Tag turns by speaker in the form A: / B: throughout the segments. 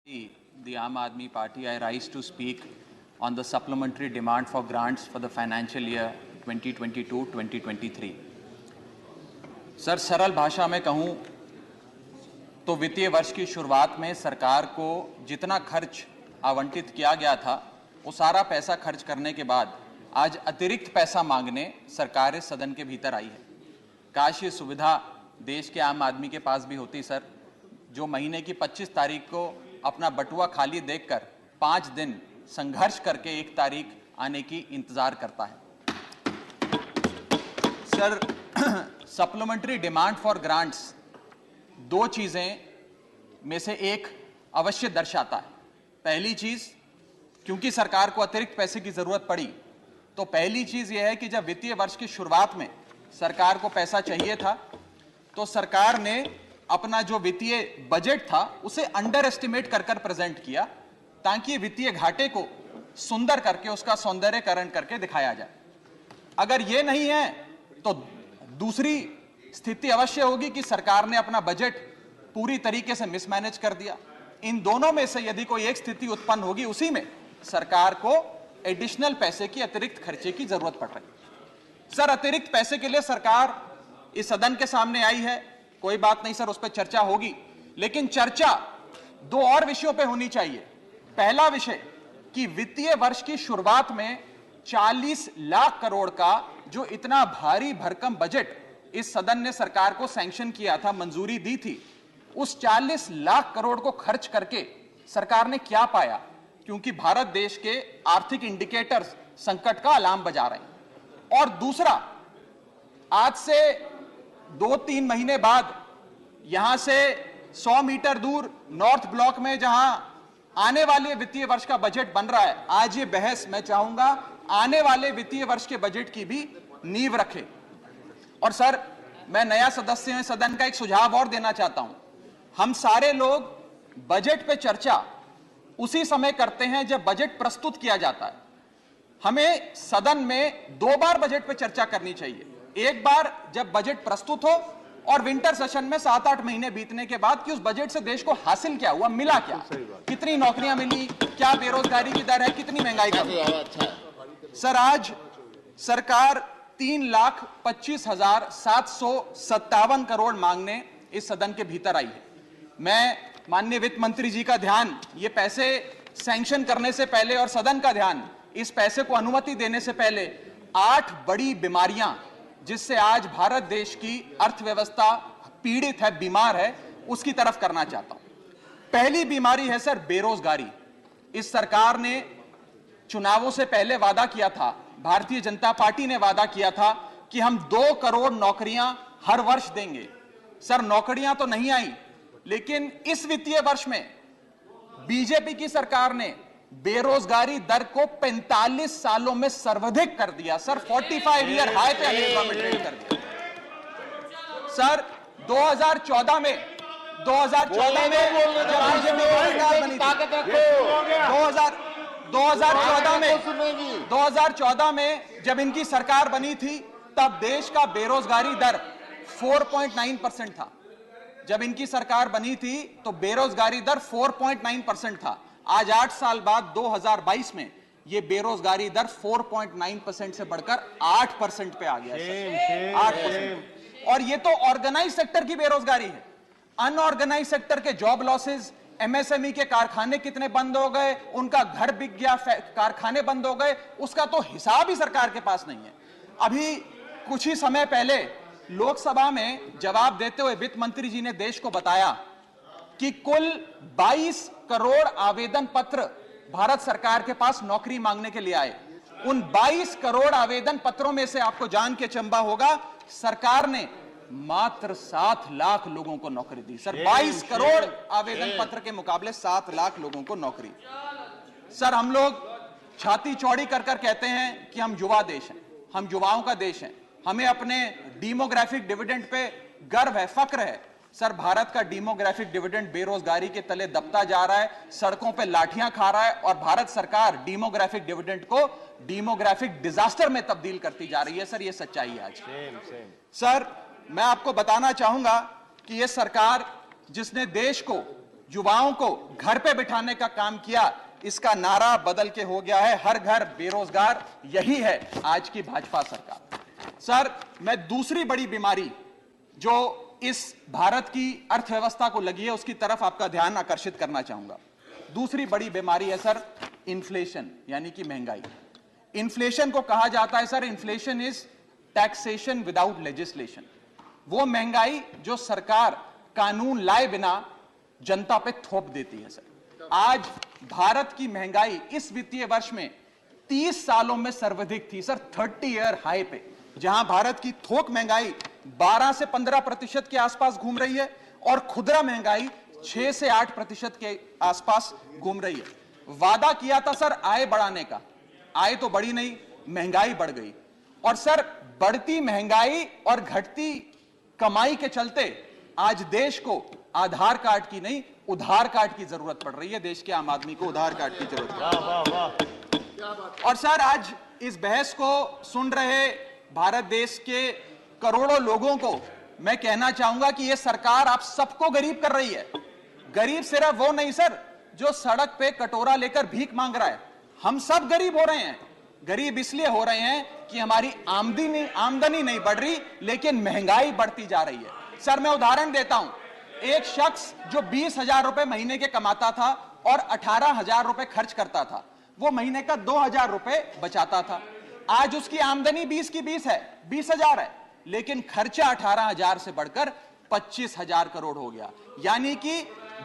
A: The Aam Aadmi Party, I rise to speak on the supplementary demand for grants for the financial year 2022-2023. Sir, सरल भाषा में कहूं तो वित्तीय वर्ष की शुरुआत में सरकार को जितना खर्च आवंटित किया गया था वो सारा पैसा खर्च करने के बाद आज अतिरिक्त पैसा मांगने सरकार इस सदन के भीतर आई है। काश ये सुविधा देश के आम आदमी के पास भी होती सर, जो महीने की 25 तारीख को अपना बटुआ खाली देखकर 5 दिन संघर्ष करके 1 तारीख आने की इंतजार करता है। Sir, supplementary demand for grants 2 चीजें में से एक अवश्य दर्शाता है। पहली चीज, क्योंकि सरकार को अतिरिक्त पैसे की जरूरत पड़ी, तो पहली चीज यह है कि जब वित्तीय वर्ष की शुरुआत में सरकार को पैसा चाहिए था तो सरकार ने अपना जो वित्तीय बजट था उसे अंडर एस्टिमेट कर प्रेजेंट किया, ताकि वित्तीय घाटे को सुंदर करके उसका सौंदर्यकरण करके दिखाया जाए। अगर यह नहीं है तो दूसरी स्थिति अवश्य होगी कि सरकार ने अपना बजट पूरी तरीके से मिसमैनेज कर दिया। इन दोनों में से यदि कोई एक स्थिति उत्पन्न होगी, उसी में सरकार को एडिशनल पैसे की अतिरिक्त खर्चे की जरूरत पड़ रही है। सर, अतिरिक्त पैसे के लिए सरकार इस सदन के सामने आई है, कोई बात नहीं सर, उस पर चर्चा होगी, लेकिन चर्चा 2 और विषयों पे होनी चाहिए। पहला विषय कि वित्तीय वर्ष की शुरुआत में 40 लाख करोड़ का जो इतना भारी भरकम बजट इस सदन ने सरकार को सैंक्शन किया था, मंजूरी दी थी, उस 40 लाख करोड़ को खर्च करके सरकार ने क्या पाया, क्योंकि भारत देश के आर्थिक इंडिकेटर्स संकट का अलार्म बजा रहे हैं। और दूसरा, आज से 2-3 महीने बाद यहां से 100 मीटर दूर नॉर्थ ब्लॉक में जहां आने वाले वित्तीय वर्ष का बजट बन रहा है, आज ये बहस मैं चाहूंगा आने वाले वित्तीय वर्ष के बजट की भी नींव रखे। और सर, मैं नया सदस्य सदन का एक सुझाव और देना चाहता हूं। हम सारे लोग बजट पे चर्चा उसी समय करते हैं जब बजट प्रस्तुत किया जाता है। हमें सदन में 2 बार बजट पे चर्चा करनी चाहिए। एक बार जब बजट प्रस्तुत हो, और विंटर सेशन में 7-8 महीने बीतने के बाद कि उस बजट से देश को हासिल क्या हुआ, मिला क्या, कितनी नौकरियां मिली, क्या बेरोजगारी की दर है, कितनी महंगाई कम है। सर, आज सरकार 3,25,757 करोड़ मांगने इस सदन के भीतर आई है। मैं माननीय वित्त मंत्री जी का ध्यान ये पैसे सैंक्शन करने से पहले और सदन का ध्यान इस पैसे को अनुमति देने से पहले 8 बड़ी बीमारियां जिससे आज भारत देश की अर्थव्यवस्था पीड़ित है, बीमार है, उसकी तरफ करना चाहता हूं। पहली बीमारी है सर बेरोजगारी। इस सरकार ने चुनावों से पहले वादा किया था, भारतीय जनता पार्टी ने वादा किया था कि हम 2 करोड़ नौकरियां हर वर्ष देंगे। सर, नौकरियां तो नहीं आई, लेकिन इस वित्तीय वर्ष में बीजेपी की सरकार ने बेरोजगारी दर को 45 सालों में सर्वाधिक कर दिया। सर, 45 ईयर हाई पे अनएम्प्लॉयमेंट कर दिया। सर, 2014 में जब बीजेपी की सरकार बनी थी, 2014 में जब इनकी सरकार बनी थी, तब देश का बेरोजगारी दर 4.9% था। जब इनकी सरकार बनी थी तो बेरोजगारी दर 4.9% था। आज 8 साल बाद 2022 में यह बेरोजगारी दर 4.9% से बढ़कर 8% पे आ गया है। 8%। और ये तो ऑर्गेनाइज सेक्टर की बेरोजगारी है। अनऑर्गेनाइज सेक्टर के जॉब लॉसेस, एमएसएमई के कारखाने कितने बंद हो गए, उनका घर बिक गया, कारखाने बंद हो गए, उसका तो हिसाब ही सरकार के पास नहीं है। अभी कुछ ही समय पहले लोकसभा में जवाब देते हुए वित्त मंत्री जी ने देश को बताया कि कुल 22 करोड़ आवेदन पत्र भारत सरकार के पास नौकरी मांगने के लिए आए। उन 22 करोड़ आवेदन पत्रों में से आपको जान के चंबा होगा, सरकार ने मात्र 7 लाख लोगों को नौकरी दी। सर, 22 करोड़ आवेदन पत्र के मुकाबले 7 लाख लोगों को नौकरी। सर, हम लोग छाती चौड़ी कर कहते हैं कि हम युवा देश हैं, हम युवाओं का देश है, हमें अपने डेमोग्राफिक डिविडेंड पे गर्व है, फक्र है। सर, भारत का डेमोग्राफिक डिविडेंड बेरोजगारी के तले दबता जा रहा है, सड़कों पे लाठियां खा रहा है, और भारत सरकार डेमोग्राफिक डिविडेंड को डेमोग्राफिक डिजास्टर में तब्दील करती जा रही है। सर, ये सच्चाई है आज। सर, मैं आपको बताना चाहूंगा कि यह सरकार जिसने देश को युवाओं को घर पे बिठाने का काम किया, इसका नारा बदल के हो गया है हर घर बेरोजगार। यही है आज की भाजपा सरकार। सर, मैं दूसरी बड़ी बीमारी जो इस भारत की अर्थव्यवस्था को लगी है उसकी तरफ आपका ध्यान आकर्षित करना चाहूंगा। दूसरी बड़ी बीमारी है सर इन्फ्लेशन, यानी कि महंगाई। इन्फ्लेशन को कहा जाता है sir, inflation is taxation without legislation. वो महंगाई जो सरकार कानून लाए बिना जनता पे थोप देती है सर। आज भारत की महंगाई इस वित्तीय वर्ष में 30 सालों में सर्वाधिक थी सर, 30 ईयर हाई पे, जहां भारत की थोक महंगाई 12 से 15% के आसपास घूम रही है और खुदरा महंगाई 6 से 8% के आसपास घूम रही है। वादा किया था सर आय बढ़ाने का, आय तो बढ़ी नहीं, महंगाई बढ़ गई। और सर बढ़ती महंगाई और घटती कमाई के चलते आज देश को आधार कार्ड की नहीं, उधार कार्ड की जरूरत पड़ रही है। देश के आम आदमी को उधार कार्ड की जरूरत है। वाह वाह। और सर आज इस बहस को सुन रहे भारत देश के करोड़ों लोगों को मैं कहना चाहूंगा कि यह सरकार आप सबको गरीब कर रही है। गरीब सिर्फ वो नहीं सर जो सड़क पे कटोरा लेकर भीख मांग रहा है, हम सब गरीब हो रहे हैं। गरीब इसलिए हो रहे हैं कि हमारी आमदनी नहीं बढ़ रही, लेकिन महंगाई बढ़ती जा रही है। सर मैं उदाहरण देता हूं, एक शख्स जो 20,000 रुपए महीने के कमाता था और 18,000 रुपए खर्च करता था, वो महीने का 2,000 रुपए बचाता था। आज उसकी आमदनी 20 की 20 है, 20,000 है, लेकिन खर्चा 18,000 से बढ़कर 25,000 करोड़ हो गया। यानी कि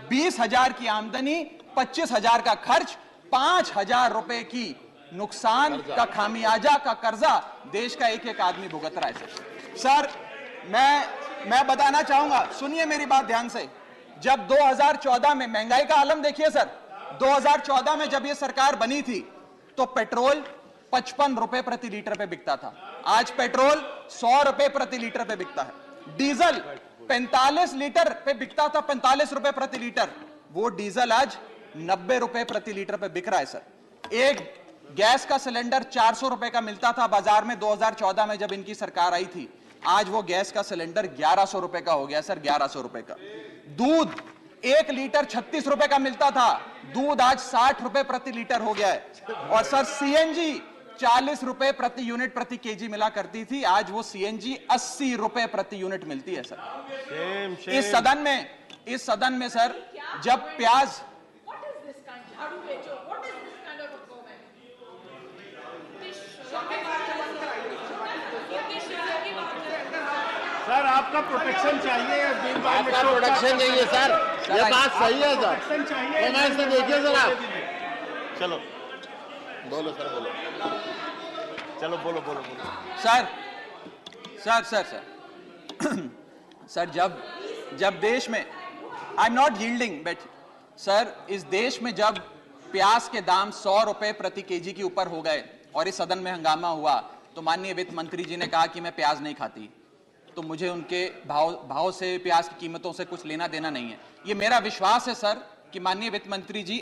A: 20,000 की आमदनी, 25,000 का खर्च, 5,000 रुपए की नुकसान का खामियाजा का कर्जा देश का एक एक आदमी भुगत रहा है। सर मैं बताना चाहूंगा, सुनिए मेरी बात ध्यान से। जब 2014 में महंगाई का आलम देखिए सर, 2014 में जब यह सरकार बनी थी तो पेट्रोल 55 रुपए प्रति लीटर पे बिकता था, आज पेट्रोल 100 रुपए प्रति लीटर पे बिकता है। डीजल 45 लीटर पे बिकता था, 45 रुपए प्रति लीटर, वो डीजल आज 90 रुपए प्रति लीटर पे बिक रहा है सर। एक गैस का सिलेंडर 400 रुपए का मिलता था बाजार में 2014 में जब इनकी सरकार आई थी, आज वो गैस का सिलेंडर 1100 रुपए का हो गया सर, 1100 रुपए का। दूध 1 लीटर 36 रुपए का मिलता था, दूध आज 60 रुपए प्रति लीटर हो गया है। और सर सीएनजी 40 रुपए प्रति यूनिट प्रति केजी मिला करती थी, आज वो सीएनजी 80 रुपए प्रति यूनिट मिलती है सर। इस सदन में सर जब प्याज
B: सर आपका प्रोटेक्शन चाहिए,
C: आपका प्रोटेक्शन चाहिए सर, ये बात सही है सर। कमेंट से देखिए सर आप।
B: चलो
C: बोलो सर, बोलो,
B: चलो बोलो बोलो बोलो।
A: सर जब देश में, I am not yielding, but sir इस देश में जब प्याज के दाम 100 रुपए प्रति केजी के ऊपर हो गए और इस सदन में हंगामा हुआ तो माननीय वित्त मंत्री जी ने कहा कि मैं प्याज नहीं खाती, तो मुझे उनके भाव से, प्याज की कीमतों से कुछ लेना देना नहीं है। ये मेरा विश्वास है सर कि माननीय वित्त मंत्री जी